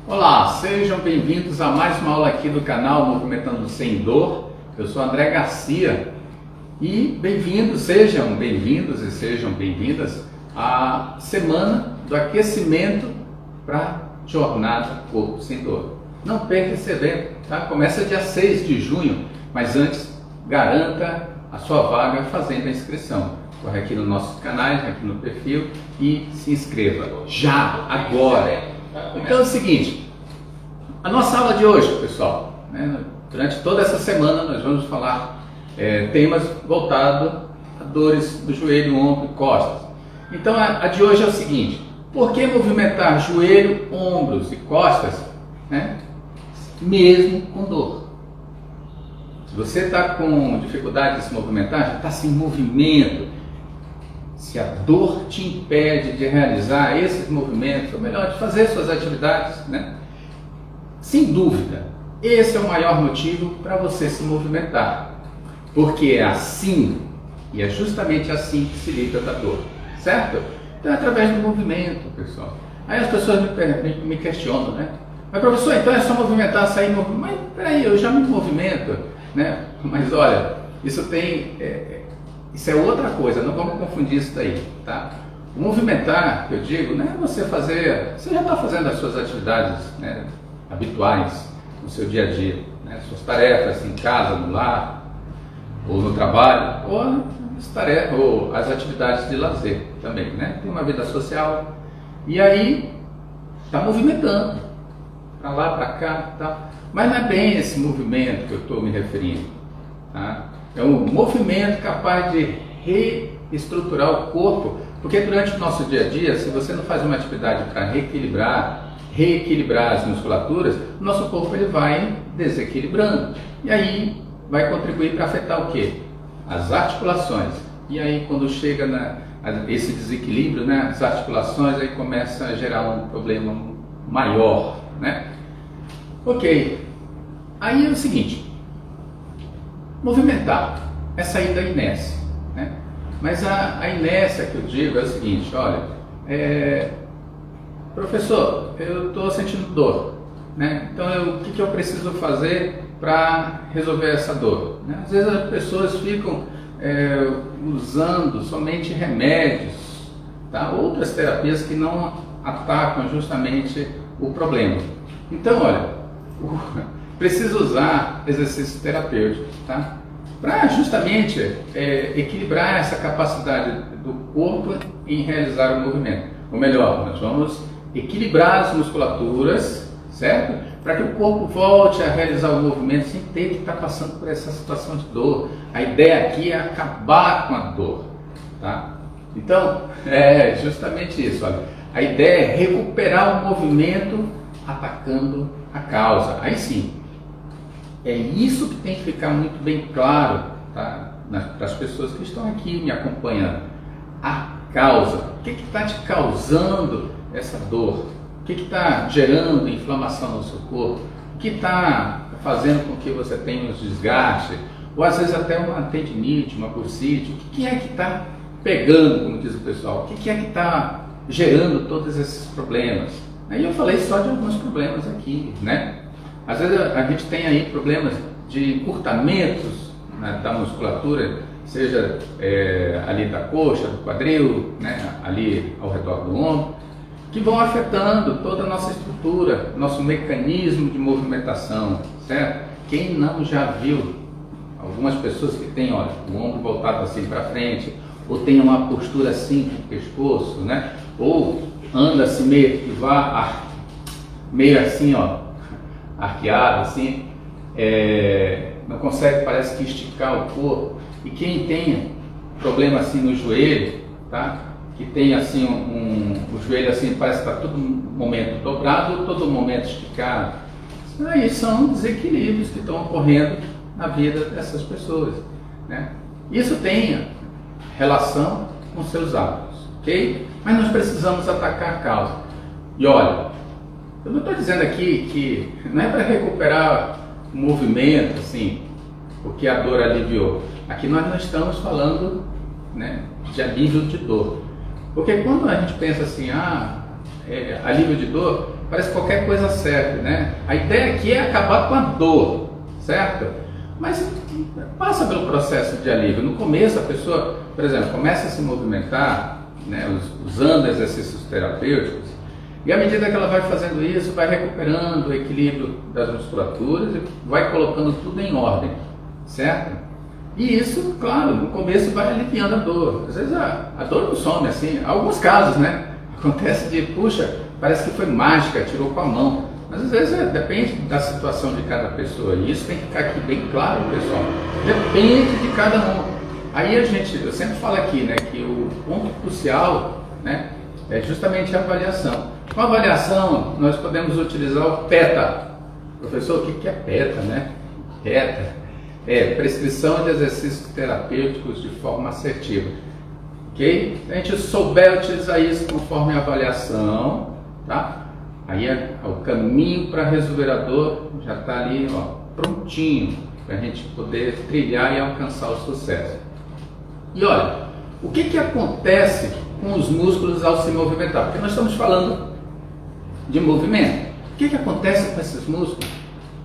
Olá, sejam bem-vindos a mais uma aula aqui do canal Movimentando Sem Dor. Eu sou André Garcia e sejam bem-vindos e sejam bem-vindas à semana do aquecimento para a jornada Corpo Sem Dor. Não perca esse evento, tá? Começa dia 6 de junho, mas antes garanta a sua vaga fazendo a inscrição. Corre aqui no nosso canal, aqui no perfil e se inscreva já, agora. Então é o seguinte, a nossa aula de hoje, pessoal, né, durante toda essa semana nós vamos falar temas voltados a dores do joelho, ombro e costas. Então a de hoje é o seguinte: por que movimentar joelho, ombros e costas, né, mesmo com dor? Se você está com dificuldade de se movimentar, já está sem movimento, se a dor te impede de realizar esses movimentos, ou melhor, de fazer suas atividades, né? Sem dúvida, esse é o maior motivo para você se movimentar, porque é assim, e é justamente assim que se livra da dor, certo? Então é através do movimento, pessoal. Aí as pessoas me questionam, né? Mas professor, então é só movimentar, sair movimento? Mas peraí, eu já me movimento, né? Mas olha, isso é outra coisa, não vamos confundir isso daí, tá? O movimentar, que eu digo, não é você já está fazendo as suas atividades, né, habituais no seu dia a dia, né, suas tarefas em casa, no lar, ou no trabalho, ou as atividades de lazer também, né? Tem uma vida social e aí está movimentando para lá, para cá, tá? Mas não é bem esse movimento que eu estou me referindo, tá? É um movimento capaz de reestruturar o corpo, porque durante o nosso dia a dia, se você não faz uma atividade para reequilibrar as musculaturas, o nosso corpo ele vai desequilibrando. E aí vai contribuir para afetar o quê? As articulações. E aí quando chega esse desequilíbrio, né, as articulações, aí começa a gerar um problema maior, né? Ok. Aí é o seguinte: movimentar é sair da inércia, né? Mas a inércia que eu digo é o seguinte: olha, professor, eu estou sentindo dor, né? Então o que eu preciso fazer para resolver essa dor, né? Às vezes as pessoas ficam usando somente remédios, tá? Outras terapias que não atacam justamente o problema. Então, olha, precisa usar exercício terapêutico, tá? Para justamente equilibrar essa capacidade do corpo em realizar o movimento. Ou melhor, nós vamos equilibrar as musculaturas, certo? Para que o corpo volte a realizar o movimento sem ter que estar passando por essa situação de dor. A ideia aqui é acabar com a dor, tá? Então, é justamente isso, olha. A ideia é recuperar o movimento atacando a causa. Aí sim, é isso que tem que ficar muito bem claro, tá? Para as pessoas que estão aqui me acompanhando. A causa. O que está te causando essa dor? O que está gerando inflamação no seu corpo? O que está fazendo com que você tenha uns desgastes? Ou às vezes até uma tendinite, uma bursite? O que é que está pegando, como diz o pessoal? O que é que está gerando todos esses problemas? Aí eu falei só de alguns problemas aqui, né? Às vezes a gente tem aí problemas de encurtamentos, né, da musculatura, seja ali da coxa, do quadril, né, ali ao redor do ombro, que vão afetando toda a nossa estrutura, nosso mecanismo de movimentação, certo? Quem não já viu algumas pessoas que têm, olha, o ombro voltado assim para frente, ou tem uma postura assim com o pescoço, né? Ou anda assim meio assim, ó, arqueado assim, não consegue, parece que esticar o corpo. E quem tem problema assim no joelho, tá? Que tem assim o joelho assim, parece que está todo momento dobrado ou todo momento esticado. Aí são desequilíbrios que estão ocorrendo na vida dessas pessoas, né? Isso tem relação com seus hábitos, ok? Mas nós precisamos atacar a causa. E olha, eu não estou dizendo aqui que não é para recuperar o movimento, assim, porque a dor aliviou. Aqui nós não estamos falando, né, de alívio de dor. Porque quando a gente pensa assim, alívio de dor, parece que qualquer coisa serve, né? A ideia aqui é acabar com a dor, certo? Mas passa pelo processo de alívio. No começo a pessoa, por exemplo, começa a se movimentar, né, usando exercícios terapêuticos, e à medida que ela vai fazendo isso, vai recuperando o equilíbrio das musculaturas e vai colocando tudo em ordem, certo? E isso, claro, no começo vai aliviando a dor. Às vezes a dor não some assim, alguns casos, né? Acontece de, puxa, parece que foi mágica, tirou com a mão. Mas às vezes depende da situação de cada pessoa. E isso tem que ficar aqui bem claro, pessoal. Depende de cada um. Aí eu sempre falo aqui, né, que o ponto crucial, né, é justamente a avaliação. Com a avaliação, nós podemos utilizar o PETA. Professor, o que é PETA, né? PETA é prescrição de exercícios terapêuticos de forma assertiva. Ok? Se a gente souber utilizar isso conforme a avaliação, tá? Aí o caminho para resolver a dor já está ali, ó, prontinho, para a gente poder trilhar e alcançar o sucesso. E olha, o que acontece com os músculos ao se movimentar? Porque nós estamos falando de movimento. O que acontece com esses músculos?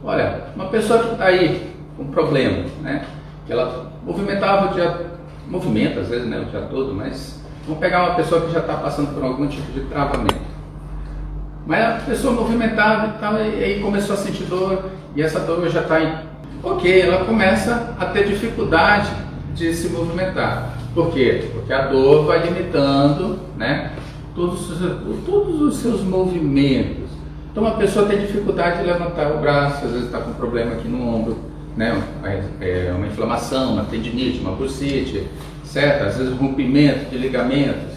Olha, uma pessoa que está aí com problema, né? Que ela movimenta às vezes, né, o dia todo, mas vamos pegar uma pessoa que já está passando por algum tipo de travamento. Mas a pessoa movimentava e tal, e aí começou a sentir dor, e essa dor já está em... Ok, ela começa a ter dificuldade de se movimentar. Por quê? Porque a dor vai limitando, né, todos os seus movimentos. Então a pessoa tem dificuldade de levantar o braço, às vezes está com um problema aqui no ombro, né, uma inflamação, uma tendinite, uma bursite, certo? Às vezes rompimento de ligamentos,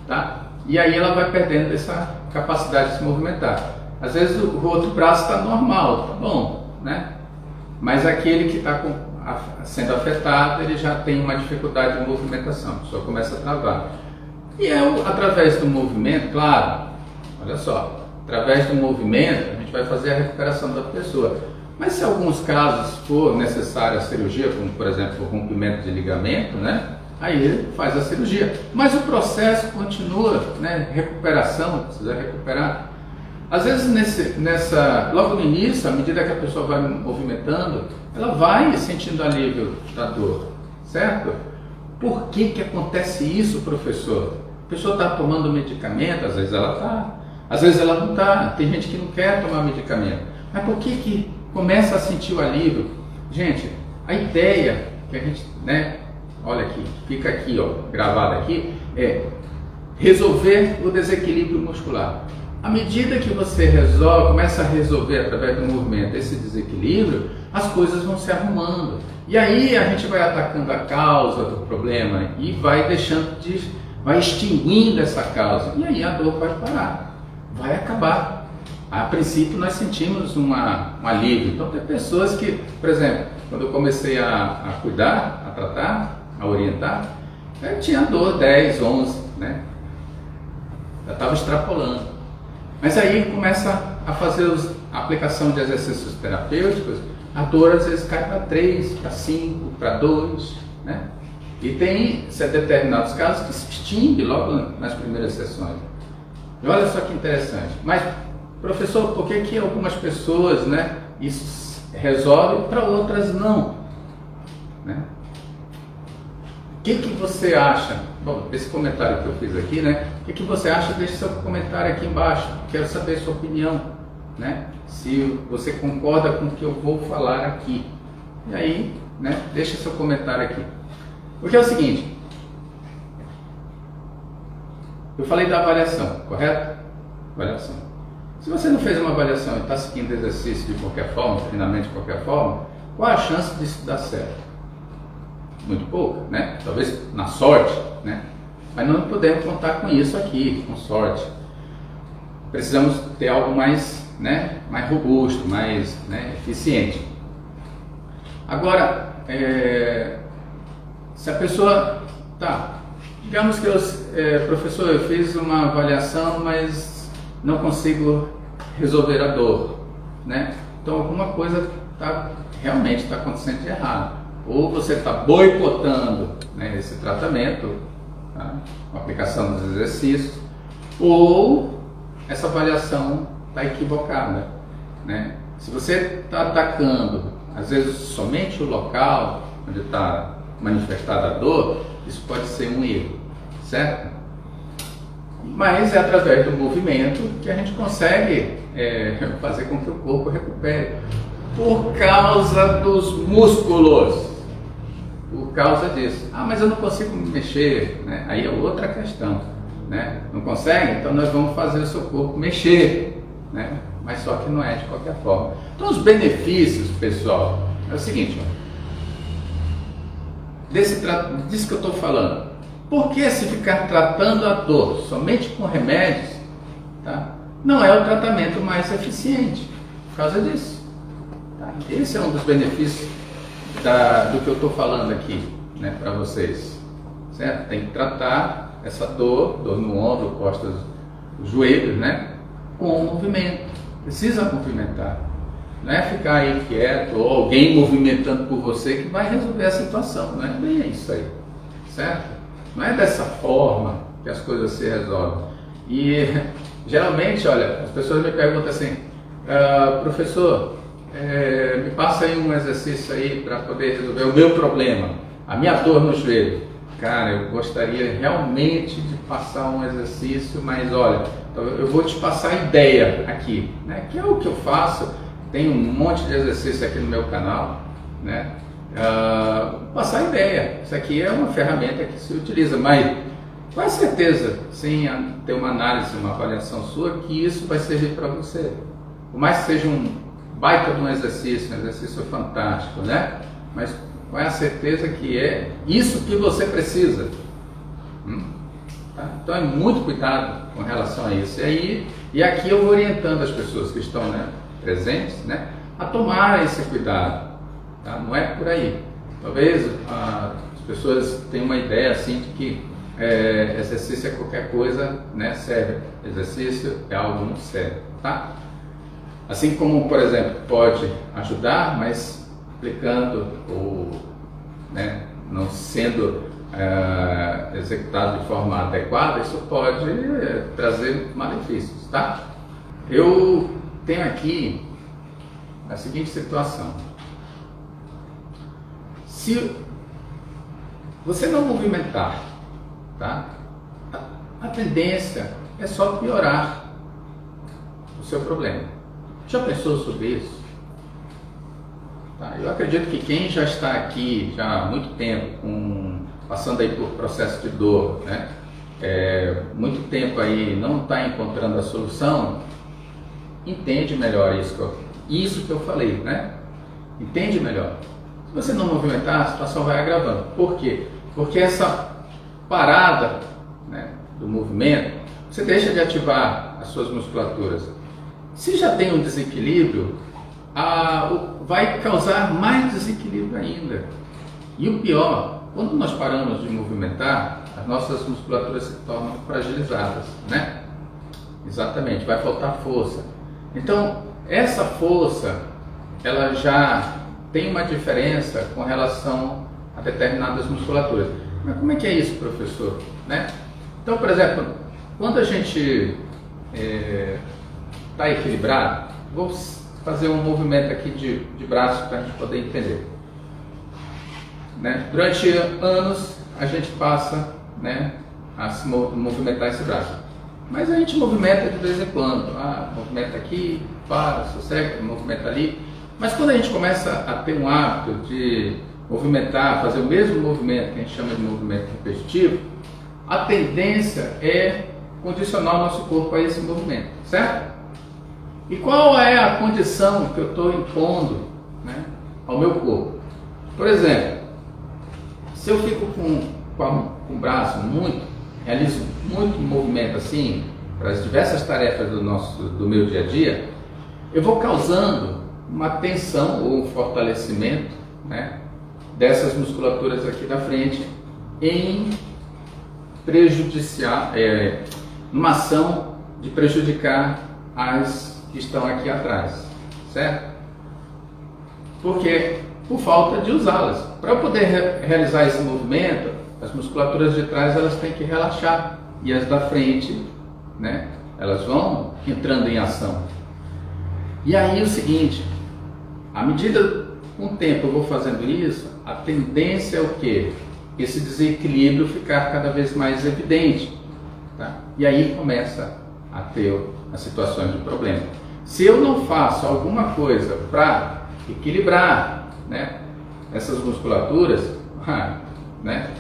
tá? E aí ela vai perdendo essa capacidade de se movimentar. Às vezes o outro braço está normal, tá bom, né? Mas aquele que está sendo afetado, ele já tem uma dificuldade de movimentação, a pessoa começa a travar. E através do movimento, claro, olha só, através do movimento a gente vai fazer a recuperação da pessoa. Mas se em alguns casos for necessária a cirurgia, como por exemplo o rompimento de ligamento, né? Aí ele faz a cirurgia. Mas o processo continua, né? Recuperação, precisa recuperar. Às vezes logo no início, à medida que a pessoa vai movimentando, ela vai sentindo alívio da dor, certo? Por que acontece isso, professor? A pessoa está tomando medicamento, às vezes ela está, às vezes ela não está, tem gente que não quer tomar medicamento. Mas por que começa a sentir o alívio? Gente, a ideia que a gente, né, olha aqui, fica aqui, ó, gravado aqui, é resolver o desequilíbrio muscular. À medida que você começa a resolver através do movimento esse desequilíbrio, as coisas vão se arrumando. E aí a gente vai atacando a causa do problema e vai vai extinguindo essa causa. E aí a dor vai parar, vai acabar. A princípio nós sentimos um alívio. Então tem pessoas que, por exemplo, quando eu comecei a cuidar, a tratar, a orientar, eu tinha dor 10, 11, né? Já estava extrapolando. Mas aí começa a fazer a aplicação de exercícios terapêuticos, a dor às vezes cai para 3, para 5, para 2, né? E tem determinados casos que se extingue logo nas primeiras sessões. E olha só que interessante. Mas, professor, por que algumas pessoas, né, isso resolve, para outras não? Né? O que você acha? Bom, esse comentário que eu fiz aqui, né? O que você acha? Deixe seu comentário aqui embaixo. Quero saber a sua opinião, né? Se você concorda com o que eu vou falar aqui. E aí, né? Deixe seu comentário aqui. Porque é o seguinte. Eu falei da avaliação, correto? Avaliação. Se você não fez uma avaliação e está seguindo exercício de qualquer forma, treinamento de qualquer forma, qual a chance disso dar certo? Muito pouco, né? Talvez na sorte, né? Mas não podemos contar com isso aqui, com sorte. Precisamos ter algo mais, né, mais robusto, mais, né, eficiente. Agora, se a pessoa, digamos que professor, eu fiz uma avaliação, mas não consigo resolver a dor, né? Então alguma coisa realmente está acontecendo de errado. Ou você está boicotando, né, esse tratamento, tá? A aplicação dos exercícios, ou essa avaliação está equivocada, né? Se você está atacando, às vezes, somente o local onde está manifestada a dor, isso pode ser um erro, certo? Mas é através do movimento que a gente consegue fazer com que o corpo recupere. Por causa dos músculos. Por causa disso. Ah, mas eu não consigo me mexer, né? Aí é outra questão, né? Não consegue? Então nós vamos fazer o seu corpo mexer, né? Mas só que não é de qualquer forma. Então os benefícios, pessoal, é o seguinte, ó. Disso que eu estou falando. Por que se ficar tratando a dor somente com remédios, tá? Não é o tratamento mais eficiente, por causa disso. Tá? Esse é um dos benefícios do que eu estou falando aqui, né, para vocês, certo? Tem que tratar essa dor no ombro, costas, joelhos, né, com movimento. Precisa movimentar. Não é ficar aí quieto ou alguém movimentando por você que vai resolver a situação. Não é bem isso aí, certo? Não é dessa forma que as coisas se resolvem. E geralmente, olha, as pessoas me perguntam assim, professor, me passa aí um exercício aí para poder resolver o meu problema, a minha dor no joelho. Cara, eu gostaria realmente de passar um exercício, mas olha, eu vou te passar a ideia aqui, né? Que é o que eu faço. Tem um monte de exercício aqui no meu canal, né? Passar a ideia. Isso aqui é uma ferramenta que se utiliza, mas com certeza, sem ter uma análise, uma avaliação sua, que isso vai servir para você. Por mais que seja um baita de um exercício fantástico, né? Mas com a certeza que é isso que você precisa. Tá? Então é muito cuidado com relação a isso. E aqui eu vou orientando as pessoas que estão, né, presentes, né, a tomar esse cuidado. Tá? Não é por aí. Talvez as pessoas tenham uma ideia assim de que exercício é qualquer coisa, né, sério. Exercício é algo muito sério. Tá? Assim como, por exemplo, pode ajudar, mas aplicando ou, né, não sendo executado de forma adequada, isso pode trazer malefícios, tá? Eu tenho aqui a seguinte situação. Se você não movimentar, tá? A tendência é só piorar o seu problema. Já pensou sobre isso? Tá? Eu acredito que quem já está aqui já há muito tempo, passando aí por processo de dor, né? Muito tempo aí não está encontrando a solução, entende melhor isso que eu falei, né? Entende melhor. Se você não movimentar, a situação vai agravando. Por quê? Porque essa parada, né, do movimento, você deixa de ativar as suas musculaturas. Se já tem um desequilíbrio, vai causar mais desequilíbrio ainda. E o pior, quando nós paramos de movimentar, as nossas musculaturas se tornam fragilizadas, né? Exatamente, vai faltar força. Então, essa força, ela já tem uma diferença com relação a determinadas musculaturas. Mas como é que é isso, professor? Né? Então, por exemplo, quando a gente está equilibrado, vou fazer um movimento aqui de braço para a gente poder entender. Né? Durante anos a gente passa, né, a se movimentar esse braço, mas a gente movimenta de vez em quando, movimenta aqui, para, sossega, movimenta ali, mas quando a gente começa a ter um hábito de movimentar, fazer o mesmo movimento que a gente chama de movimento repetitivo, a tendência é condicionar o nosso corpo a esse movimento, certo? E qual é a condição que eu estou impondo, né, ao meu corpo? Por exemplo, se eu fico com o braço realizo muito movimento assim, para as diversas tarefas do meu dia a dia, eu vou causando uma tensão ou um fortalecimento, né, dessas musculaturas aqui da frente, em numa ação de prejudicar as que estão aqui atrás, certo? Porque por falta de usá-las. Para eu poder realizar esse movimento, as musculaturas de trás elas têm que relaxar e as da frente, né, elas vão entrando em ação. E aí é o seguinte, à medida com o tempo eu vou fazendo isso, a tendência é o quê? Esse desequilíbrio ficar cada vez mais evidente, tá? E aí começa a ter as situações de problema. Se eu não faço alguma coisa para equilibrar, né, essas musculaturas, né,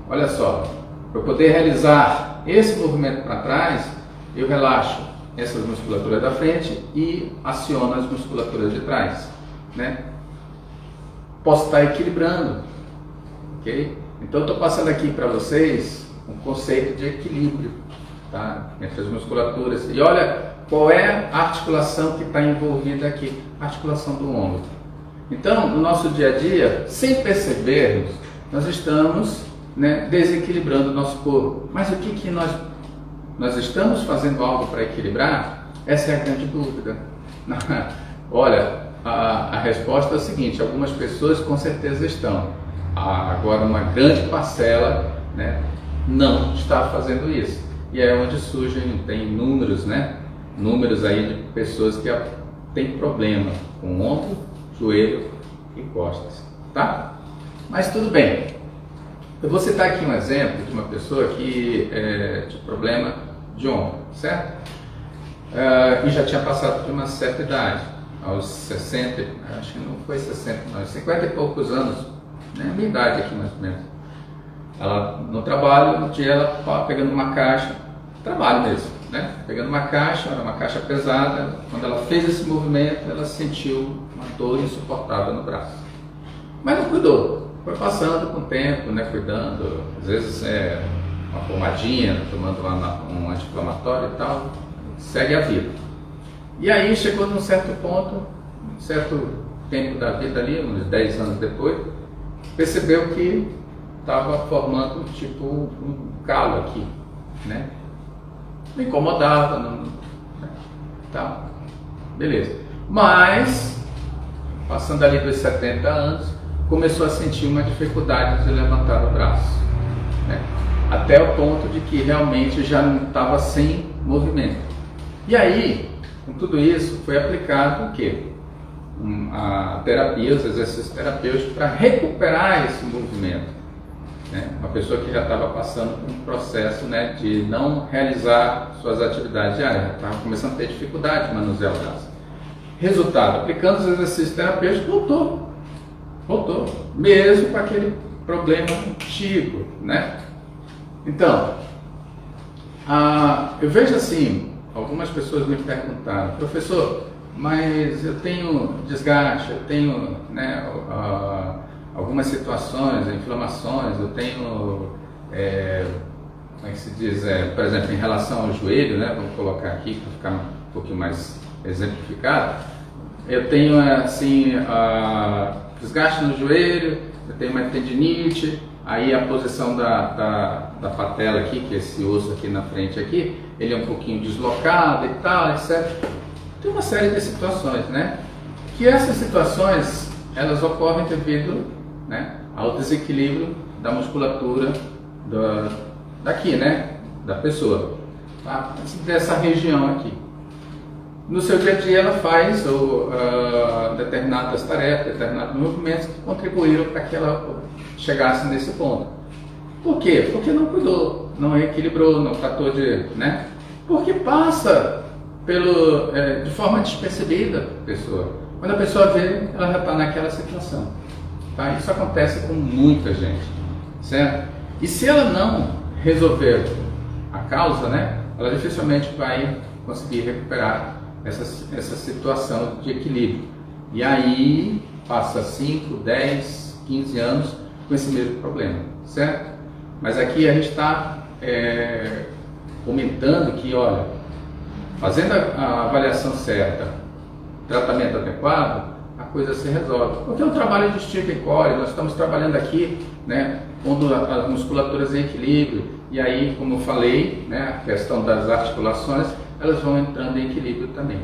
olha só, para poder realizar esse movimento para trás, eu relaxo essas musculaturas da frente e aciono as musculaturas de trás, né? Posso estar equilibrando, ok? Então eu estou passando aqui para vocês um conceito de equilíbrio, tá? Entre as musculaturas. E olha qual é a articulação que está envolvida aqui, a articulação do ombro. Então, no nosso dia a dia, sem percebermos, nós estamos, né, desequilibrando o nosso corpo. Mas o que nós estamos fazendo algo para equilibrar? Essa é a grande dúvida. Olha, a resposta é a seguinte: algumas pessoas com certeza estão. Agora, uma grande parcela, né, não está fazendo isso. E é onde surgem, tem números, né? Números aí de pessoas que têm problema com ombro, joelho e costas, tá? Mas tudo bem. Eu vou citar aqui um exemplo de uma pessoa que tinha problema de ombro, certo? E já tinha passado por uma certa idade, aos 60, acho que não foi 60, não, 50 e poucos anos, né? A minha idade aqui mais ou menos. Ela no trabalho, um dia ela estava pegando uma caixa, trabalho mesmo, né? Pegando uma caixa, era uma caixa pesada. Quando ela fez esse movimento, ela sentiu uma dor insuportável no braço. Mas não cuidou, foi passando com o tempo, né? Cuidando, às vezes uma pomadinha, tomando um anti-inflamatório e tal, segue a vida. E aí chegou num certo ponto, um certo tempo da vida ali, uns 10 anos depois, percebeu que estava formando tipo um calo aqui, né? Me incomodava, não, tá, beleza. Mas, passando ali dos 70 anos, começou a sentir uma dificuldade de levantar o braço, né? Até o ponto de que realmente já não estava sem movimento. E aí, com tudo isso, foi aplicado o quê? A terapia, os exercícios terapêuticos para recuperar esse movimento. Uma pessoa que já estava passando por um processo, né, de não realizar suas atividades diárias, já estava começando a ter dificuldade de manusear o braço. Resultado, aplicando os exercícios terapêuticos, voltou, mesmo com aquele problema antigo, né? Então, eu vejo assim, algumas pessoas me perguntaram: professor, mas eu tenho desgaste, eu tenho, né, algumas situações, inflamações, eu tenho, como é que se diz, por exemplo, em relação ao joelho, né, vamos colocar aqui para ficar um pouquinho mais exemplificado, eu tenho, assim, desgaste no joelho, eu tenho uma tendinite, aí a posição da patela aqui, que é esse osso aqui na frente aqui, ele é um pouquinho deslocado e tal, etc. Tem uma série de situações, né, que essas situações, elas ocorrem devido, né, ao desequilíbrio da musculatura daqui, né, da pessoa, tá? Dessa região aqui. No seu dia a dia ela faz determinadas tarefas, determinados movimentos que contribuíram para que ela chegasse nesse ponto. Por quê? Porque não cuidou, não equilibrou, não tratou de, né? Porque passa de forma despercebida a pessoa. Quando a pessoa vê, ela já está naquela situação. Tá? Isso acontece com muita gente, certo? E se ela não resolver a causa, né, ela dificilmente vai conseguir recuperar essa situação de equilíbrio. E aí passa 5, 10, 15 anos com esse mesmo problema, certo? Mas aqui a gente está comentando que, olha, fazendo a avaliação certa, tratamento adequado, a coisa se resolve. Porque é um trabalho de estica e core, nós estamos trabalhando aqui, né, pondo as musculaturas em equilíbrio, e aí, como eu falei, né, a questão das articulações, elas vão entrando em equilíbrio também.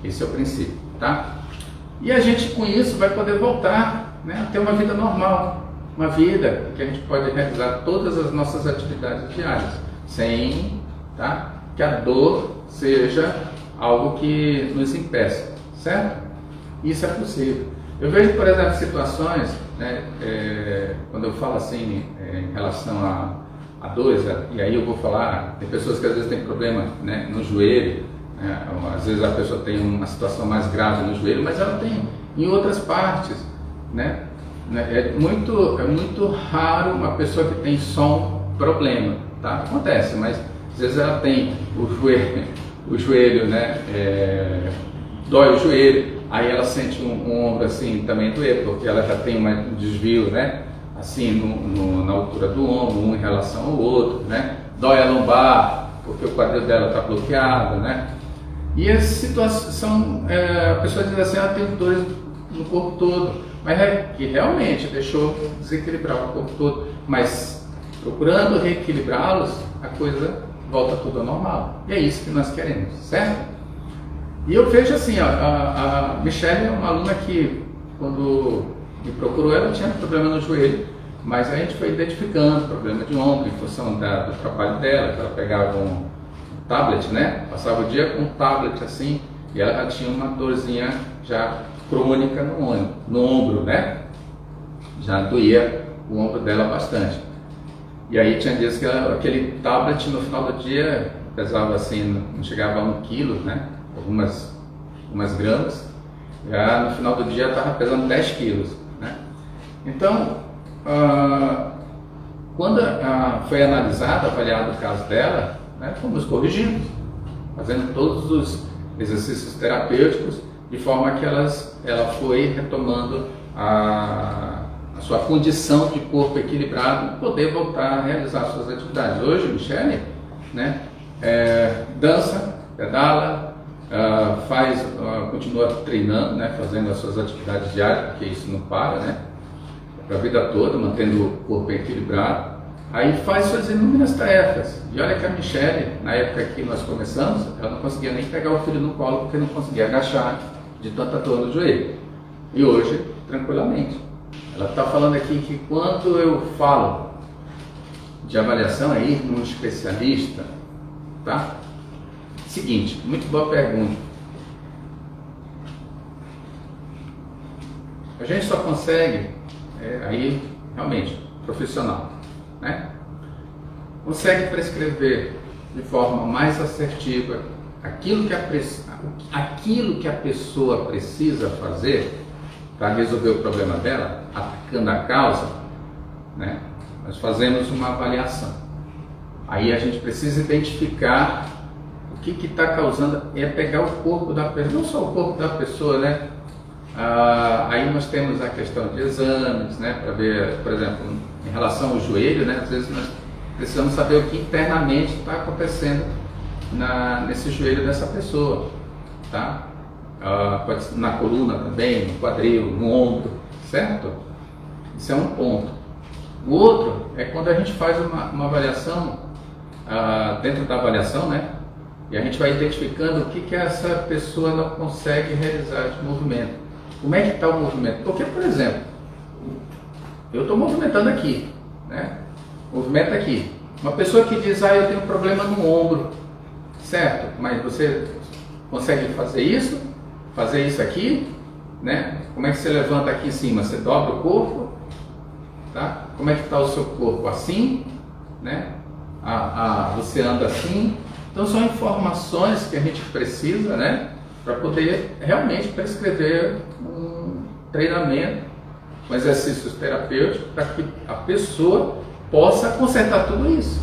Esse é o princípio, tá? E a gente, com isso, vai poder voltar, né, a ter uma vida normal, uma vida que a gente pode realizar todas as nossas atividades diárias, sem, tá, que a dor seja algo que nos impeça, certo? Isso é possível. Eu vejo, por exemplo, situações, né, quando eu falo assim, em relação a dores, e aí eu vou falar, tem pessoas que às vezes têm problema, né, no joelho, né, às vezes a pessoa tem uma situação mais grave no joelho, mas ela tem em outras partes, né? É muito raro uma pessoa que tem só um problema, tá? Acontece, mas às vezes ela tem o joelho, né? Dói o joelho, aí ela sente um ombro assim também doer, porque ela já tem um desvio, né? Assim na altura do ombro, um em relação ao outro, né? Dói a lombar, porque o quadril dela está bloqueado, né? E essa situação, a pessoa diz assim, ela tem dores no corpo todo, mas é que realmente deixou desequilibrar o corpo todo, mas procurando reequilibrá-los, a coisa volta tudo ao normal. E é isso que nós queremos, certo? E eu vejo assim, a Michelle é uma aluna que, quando me procurou, ela tinha problema no joelho, mas a gente foi identificando problema de ombro em função do trabalho dela, que ela pegava um tablet, né? Passava o dia com um tablet assim, e ela já tinha uma dorzinha já crônica no ombro, né? Já doía o ombro dela bastante. E aí tinha dias que aquele tablet no final do dia pesava assim, não chegava a 1 quilo, né? Algumas gramas. Já no final do dia estava pesando 10 quilos, né? Então, quando foi avaliado o caso dela, né, fomos corrigindo, fazendo todos os exercícios terapêuticos, de forma que ela foi retomando a sua condição de corpo equilibrado, poder voltar a realizar suas atividades. Hoje, Michelle, né, dança, pedala, continua treinando, né, fazendo as suas atividades diárias, porque isso não para, né, para a vida toda, mantendo o corpo equilibrado. Aí faz suas inúmeras tarefas. E olha que a Michelle, na época que nós começamos, ela não conseguia nem pegar o filho no colo porque não conseguia agachar de tanta dor no joelho. E hoje, tranquilamente. Ela está falando aqui que quando eu falo de avaliação, é ir num especialista, tá? Seguinte, muito boa pergunta. A gente só consegue, aí realmente, profissional, né? Consegue prescrever de forma mais assertiva aquilo que a pessoa precisa fazer para resolver o problema dela, atacando a causa, né? Nós fazemos uma avaliação. Aí a gente precisa identificar o que está causando, pegar o corpo da pessoa, não só o corpo da pessoa, né? Aí nós temos a questão de exames, né? Para ver, por exemplo, em relação ao joelho, né? Às vezes nós precisamos saber o que internamente está acontecendo nesse joelho dessa pessoa, tá? Pode ser na coluna também, no quadril, no ombro, certo? Isso é um ponto. O outro é quando a gente faz uma avaliação, dentro da avaliação, né? E a gente vai identificando o que essa pessoa não consegue realizar de movimento. Como é que está o movimento? Porque, por exemplo, eu estou movimentando aqui, né? Movimento aqui. Uma pessoa que diz, eu tenho um problema no ombro, certo? Mas você consegue fazer isso aqui, né? Como é que você levanta aqui em cima? Você dobra o corpo, tá? Como é que está o seu corpo? Assim, né? Você anda assim. Então são informações que a gente precisa, né? Para poder realmente prescrever um treinamento, um exercícios terapêuticos, para que a pessoa possa consertar tudo isso,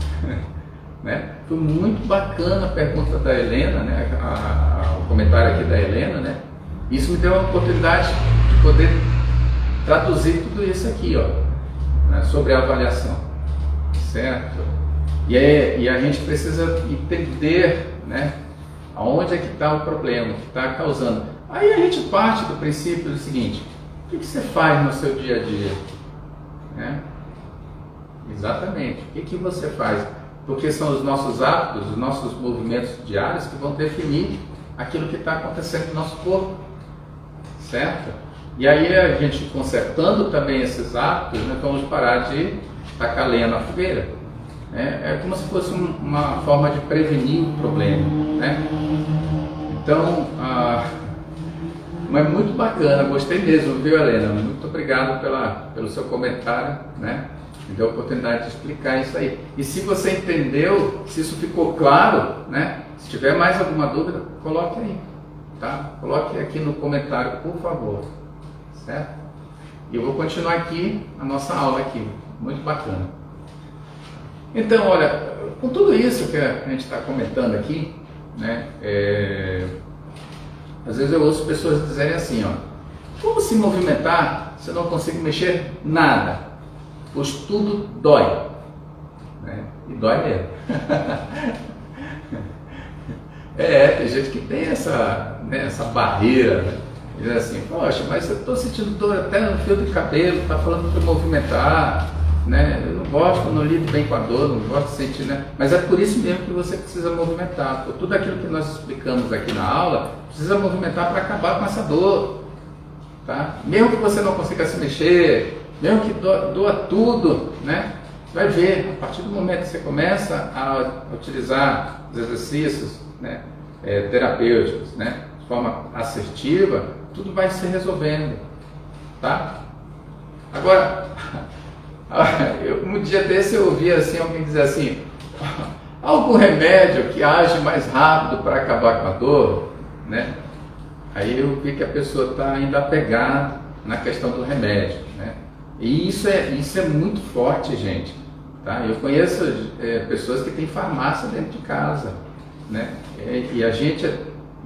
né? Foi muito bacana a pergunta da Helena, né? O comentário aqui da Helena, né? Isso me deu a oportunidade de poder traduzir tudo isso aqui, ó, né? Sobre a avaliação, certo? E a gente precisa entender, né? Aonde é que está o problema, o que está causando. Aí a gente parte do princípio do seguinte: o que você faz no seu dia a dia, né? Exatamente, o que você faz? Porque são os nossos hábitos, os nossos movimentos diários que vão definir aquilo que está acontecendo no nosso corpo, certo? E aí a gente consertando também esses hábitos, né, vamos parar de tacar lenha na fogueira. É como se fosse uma forma de prevenir o problema, né? Então, Mas muito bacana, gostei mesmo, viu, Helena? Muito obrigado pelo seu comentário, né? Me deu a oportunidade de explicar isso aí. E se você entendeu, se isso ficou claro, né? Se tiver mais alguma dúvida, coloque aí, tá? Coloque aqui no comentário, por favor, certo? E eu vou continuar aqui a nossa aula aqui, muito bacana. Então, olha, com tudo isso que a gente está comentando aqui, né? Às vezes eu ouço pessoas dizerem assim, ó, como se movimentar se eu não consigo mexer nada? Pois tudo dói, né? E dói mesmo. Tem gente que tem essa barreira, né? Diz assim, poxa, mas eu estou sentindo dor até no fio do cabelo, está falando para movimentar, né? Eu não gosto, não lido bem com a dor, não gosto de sentir, né? Mas é por isso mesmo que você precisa movimentar. Por tudo aquilo que nós explicamos aqui na aula, precisa movimentar para acabar com essa dor, tá? Mesmo que você não consiga se mexer, mesmo que doa tudo, né? Você vai ver, a partir do momento que você começa a utilizar os exercícios, né, terapêuticos, né, de forma assertiva, tudo vai se resolvendo, tá? Agora, um dia desse eu ouvi assim, alguém dizer assim, algum remédio que age mais rápido para acabar com a dor, né? Aí eu vi que a pessoa está ainda apegada na questão do remédio, né? E isso é muito forte, gente, tá? Eu conheço pessoas que têm farmácia dentro de casa, né?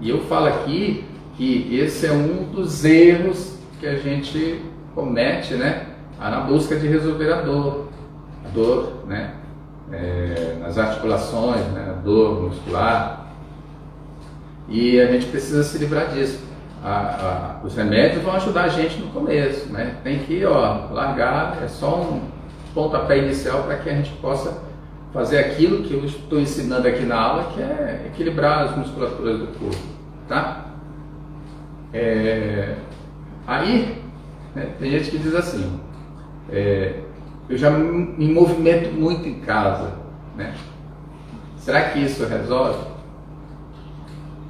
E eu falo aqui que esse é um dos erros que a gente comete, né? Na busca de resolver a dor, né? Nas articulações, né? A dor muscular. E a gente precisa se livrar disso. Os remédios vão ajudar a gente no começo, né? Tem que largar, é só um pontapé inicial para que a gente possa fazer aquilo que eu estou ensinando aqui na aula, que é equilibrar as musculaturas do corpo, tá? Aí, né, tem gente que diz assim, eu já me movimento muito em casa, né? Será que isso resolve?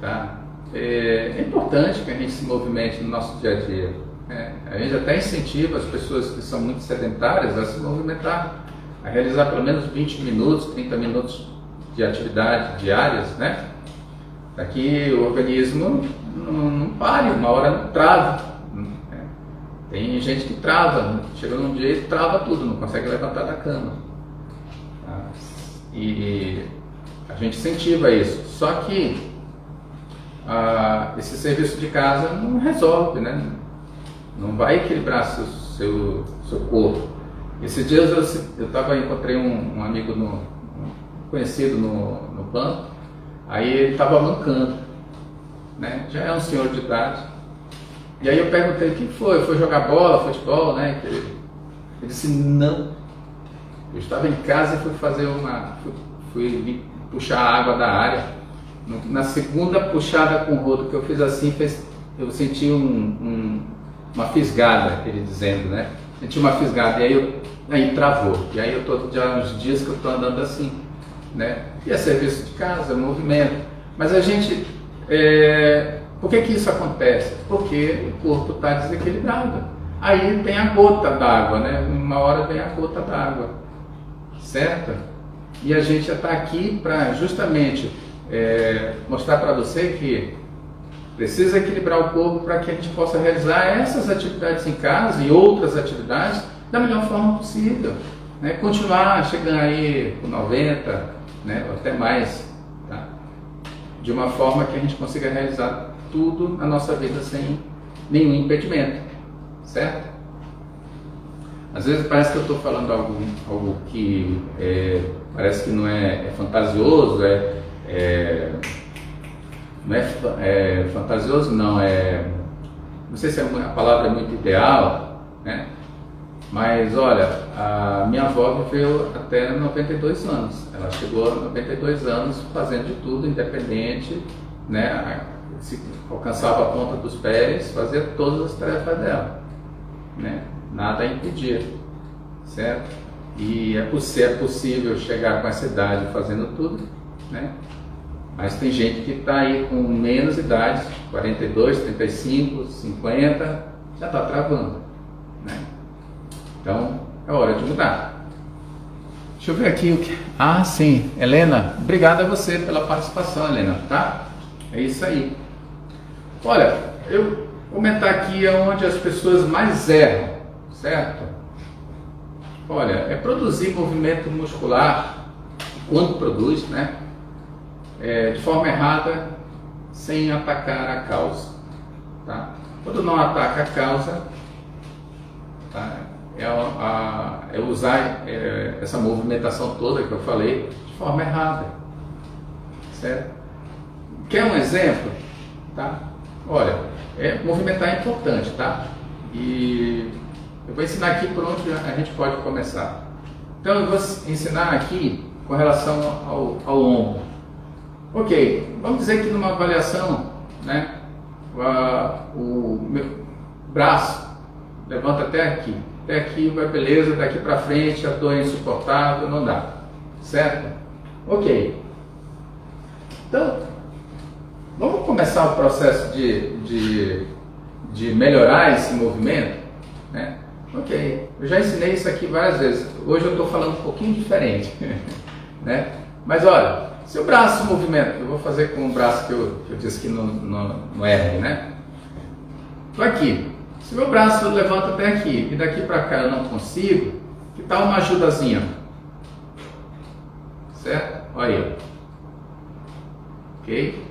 Tá? É importante que a gente se movimente no nosso dia a dia, né? A gente até incentiva as pessoas que são muito sedentárias a se movimentar, a realizar pelo menos 20 minutos, 30 minutos de atividade diárias, né? Para que o organismo não pare, uma hora não trava, né? Tem gente que trava, chega num dia e trava tudo, não consegue levantar da cama, tá? E a gente incentiva isso, só que esse serviço de casa não resolve, né? Não vai equilibrar seu corpo. Esses dias eu encontrei um amigo conhecido no banco, aí ele estava mancando, né? Já é um senhor de idade. E aí eu perguntei o que foi? Foi jogar bola, futebol, né? Ele disse não. Eu estava em casa e fui puxar a água da área. Na segunda puxada com o rodo que eu fiz assim, eu senti uma fisgada, ele dizendo, né? Senti uma fisgada e aí travou. E aí eu estou já uns dias que eu estou andando assim, né? E é serviço de casa, movimento. Mas a gente, por que isso acontece? Porque o corpo está desequilibrado. Aí tem a gota d'água, né? Uma hora vem a gota d'água, certo? E a gente já está aqui para justamente mostrar para você que precisa equilibrar o corpo para que a gente possa realizar essas atividades em casa e outras atividades da melhor forma possível, né? Continuar chegando aí com 90, né, ou até mais, tá? De uma forma que a gente consiga realizar tudo na nossa vida sem nenhum impedimento, certo? Às vezes parece que eu estou falando algo que parece que não é fantasioso, não é fantasioso, não sei se a palavra é muito ideal, né? Mas olha, a minha avó viveu até 92 anos, ela chegou a 92 anos fazendo de tudo, independente, né? Se alcançava a ponta dos pés, fazia todas as tarefas dela, né? Nada a impedir, certo? E é possível chegar com essa idade fazendo tudo, né? Mas tem gente que está aí com menos idade, 42, 35, 50, já está travando, né? Então, é hora de mudar. Deixa eu ver aqui o que... Ah, sim, Helena, obrigado a você pela participação, Helena, tá? É isso aí. Olha, eu vou comentar aqui onde as pessoas mais erram, certo? Olha, é produzir movimento muscular, quando produz, né? De forma errada, sem atacar a causa, tá? Quando não ataca a causa, tá? É usar essa movimentação toda que eu falei de forma errada, certo? Quer um exemplo? Tá? Olha, movimentar é importante, tá? E eu vou ensinar aqui por onde a gente pode começar. Então eu vou ensinar aqui com relação ao ombro. Ok, vamos dizer que numa avaliação, né, o meu braço levanta até aqui vai beleza, daqui para frente a dor é insuportável, não dá, certo? Ok, então vamos começar o processo de melhorar esse movimento, né? Ok, eu já ensinei isso aqui várias vezes, hoje eu estou falando um pouquinho diferente, né? Mas olha, se o braço movimenta, eu vou fazer com o braço que eu disse que no R, né? Estou aqui, se meu braço levanta até aqui e daqui para cá eu não consigo, que tal uma ajudazinha? Certo? Olha aí. Ok?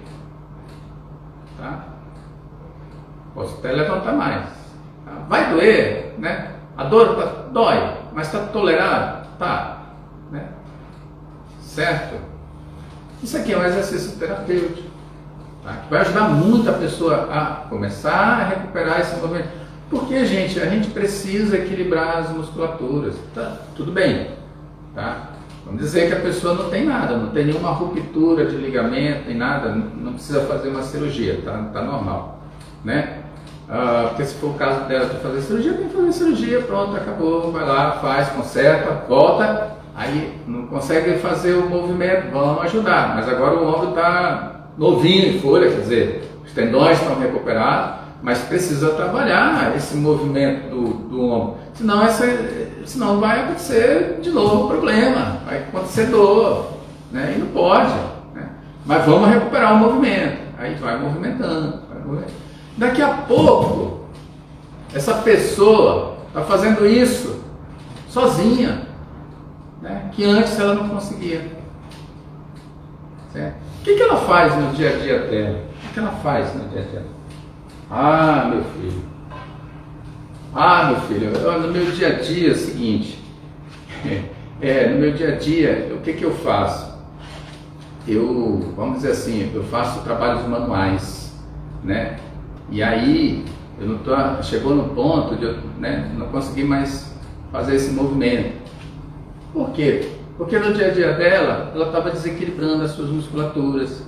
Tá? Posso até levantar mais. Tá? Vai doer, né? A dor dói, mas está tolerável? Tá. Né? Certo? Isso aqui é um exercício terapêutico, tá? Que vai ajudar muito a pessoa a começar a recuperar esse movimento. Porque, gente, a gente precisa equilibrar as musculaturas. Tá? Tudo bem. Tá? Vamos dizer que a pessoa não tem nada, não tem nenhuma ruptura de ligamento, nem nada, não precisa fazer uma cirurgia, tá normal, né? Porque se for o caso dela de fazer cirurgia, tem que fazer cirurgia, pronto, acabou, vai lá, faz, conserta, volta, aí não consegue fazer o movimento, vamos ajudar, mas agora o ombro está novinho em folha, quer dizer, os tendões estão recuperados, mas precisa trabalhar esse movimento do ombro, senão vai acontecer de novo problema, vai acontecer dor, né? E não pode, né? Mas vamos recuperar o movimento, aí vai movimentando. Daqui a pouco, essa pessoa está fazendo isso sozinha, né? Que antes ela não conseguia. Certo? O que ela faz no dia a dia dela? O que ela faz no dia a dia? Ah, meu filho, no meu dia a dia é o seguinte, no meu dia a dia, o que eu faço? Vamos dizer assim, eu faço trabalhos manuais, né? E aí, chegou no ponto de eu, né, não conseguir mais fazer esse movimento. Por quê? Porque no dia a dia dela, ela estava desequilibrando as suas musculaturas.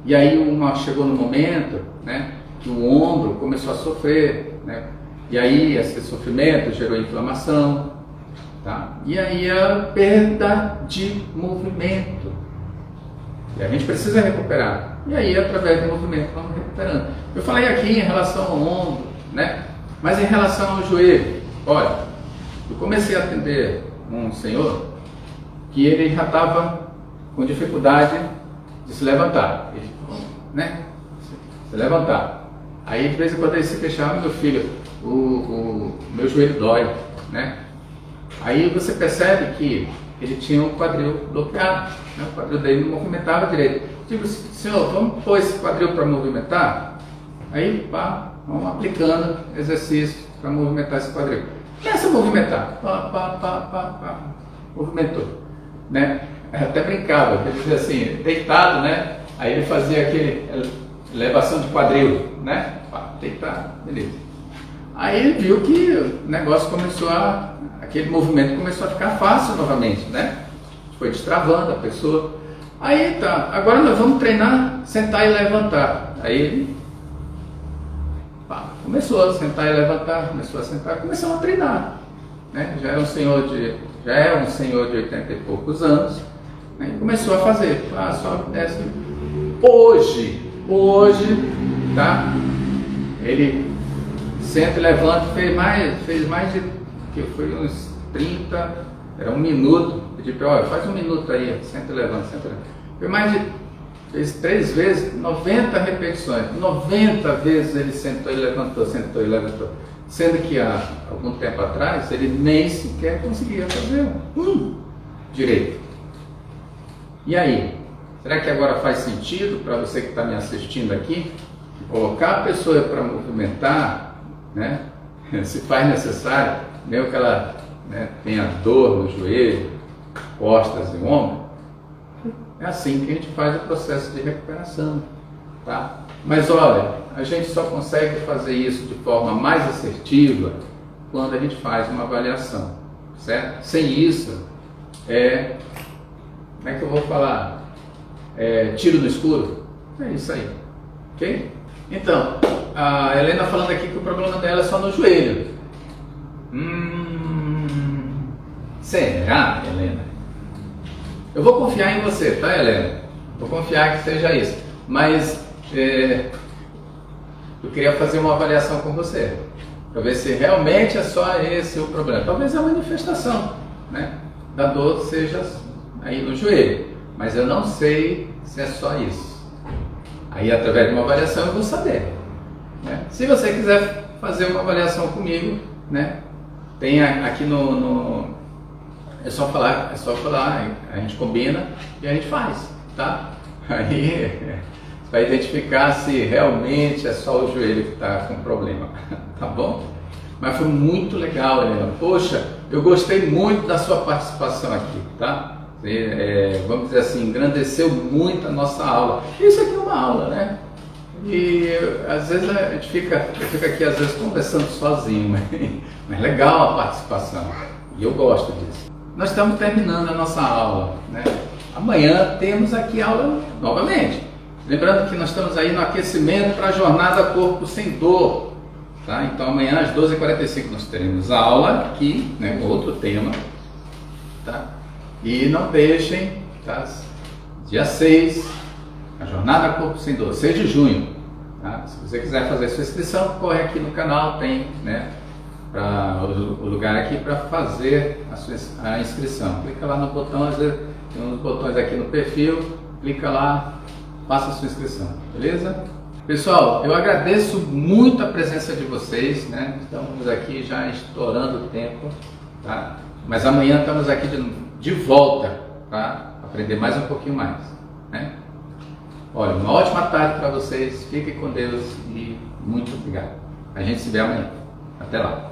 E aí chegou no momento, né, que o ombro começou a sofrer, né? E aí esse sofrimento gerou inflamação, tá? E aí a perda de movimento. E a gente precisa recuperar. E aí através do movimento vamos recuperando. Eu falei aqui em relação ao ombro, né? Mas em relação ao joelho, olha, eu comecei a atender um senhor que ele já estava com dificuldade de se levantar, né? Se levantar. Aí de vez em quando ele se queixava, meu filho, o meu joelho dói, né? Aí você percebe que ele tinha um quadril bloqueado, né? O quadril dele não movimentava direito. Digo, senhor, vamos pôr esse quadril para movimentar? Aí, pá, vamos aplicando exercício para movimentar esse quadril. Começa a movimentar, movimentou, né? Até brincava, ele dizia assim, deitado, né? Aí ele fazia aquele elevação de quadril, né? Deitado, beleza. Aí ele viu que o negócio aquele movimento começou a ficar fácil novamente, né? Foi destravando a pessoa. Aí tá, agora nós vamos treinar, sentar e levantar. Aí ele começou a sentar e levantar, começou a sentar, começou a treinar, né? Já era um senhor de 80 e poucos anos, né? E começou a fazer, sobe, desce. Hoje, tá? Ele senta e levanta, fez mais de, que foi uns 30, era 1 minuto, pedi para ele, olha, faz 1 minuto aí, senta e levanta, fez 3 vezes, 90 repetições, 90 vezes ele sentou e levantou, sendo que há algum tempo atrás ele nem sequer conseguia fazer direito. E aí, será que agora faz sentido para você que está me assistindo aqui, colocar a pessoa para movimentar, né? Se faz necessário, mesmo que ela, né, tenha dor no joelho, costas e ombro? É assim que a gente faz o processo de recuperação, tá? Mas olha, a gente só consegue fazer isso de forma mais assertiva quando a gente faz uma avaliação, certo? Sem isso, como é que eu vou falar? Tiro no escuro? É isso aí, ok? Então, a Helena falando aqui que o problema dela é só no joelho. Será, Helena? Eu vou confiar em você, tá, Helena? Vou confiar que seja isso. Mas eu queria fazer uma avaliação com você, para ver se realmente é só esse o problema. Talvez a manifestação, né, da dor seja aí no joelho, mas eu não sei se é só isso. Aí, através de uma avaliação, eu vou saber, né? Se você quiser fazer uma avaliação comigo, né, tem aqui é só falar, a gente combina e a gente faz, tá? Aí você vai identificar se realmente é só o joelho que está com problema, tá bom? Mas foi muito legal, Helena. Poxa, eu gostei muito da sua participação aqui, tá? Vamos dizer assim, engrandeceu muito a nossa aula. Isso aqui é uma aula, né? E às vezes eu fico aqui às vezes conversando sozinho, mas legal a participação. E eu gosto disso. Nós estamos terminando a nossa aula, né? Amanhã temos aqui aula novamente. Lembrando que nós estamos aí no aquecimento para a jornada Corpo Sem Dor, tá? Então amanhã às 12h45 nós teremos a aula aqui, né, com outro tema, tá? E não deixem, tá? Dia 6, a jornada Corpo Sem Dor, 6 de junho, tá? Se você quiser fazer sua inscrição, corre aqui no canal, tem, né, o lugar aqui para fazer a inscrição. Clica lá no botão, às vezes tem uns botões aqui no perfil, clica lá, faça a sua inscrição, beleza? Pessoal, eu agradeço muito a presença de vocês, né? Estamos aqui já estourando o tempo, tá? Mas amanhã estamos aqui de volta para aprender mais um pouquinho mais, né? Olha, uma ótima tarde para vocês, fiquem com Deus e muito obrigado. A gente se vê amanhã. Até lá.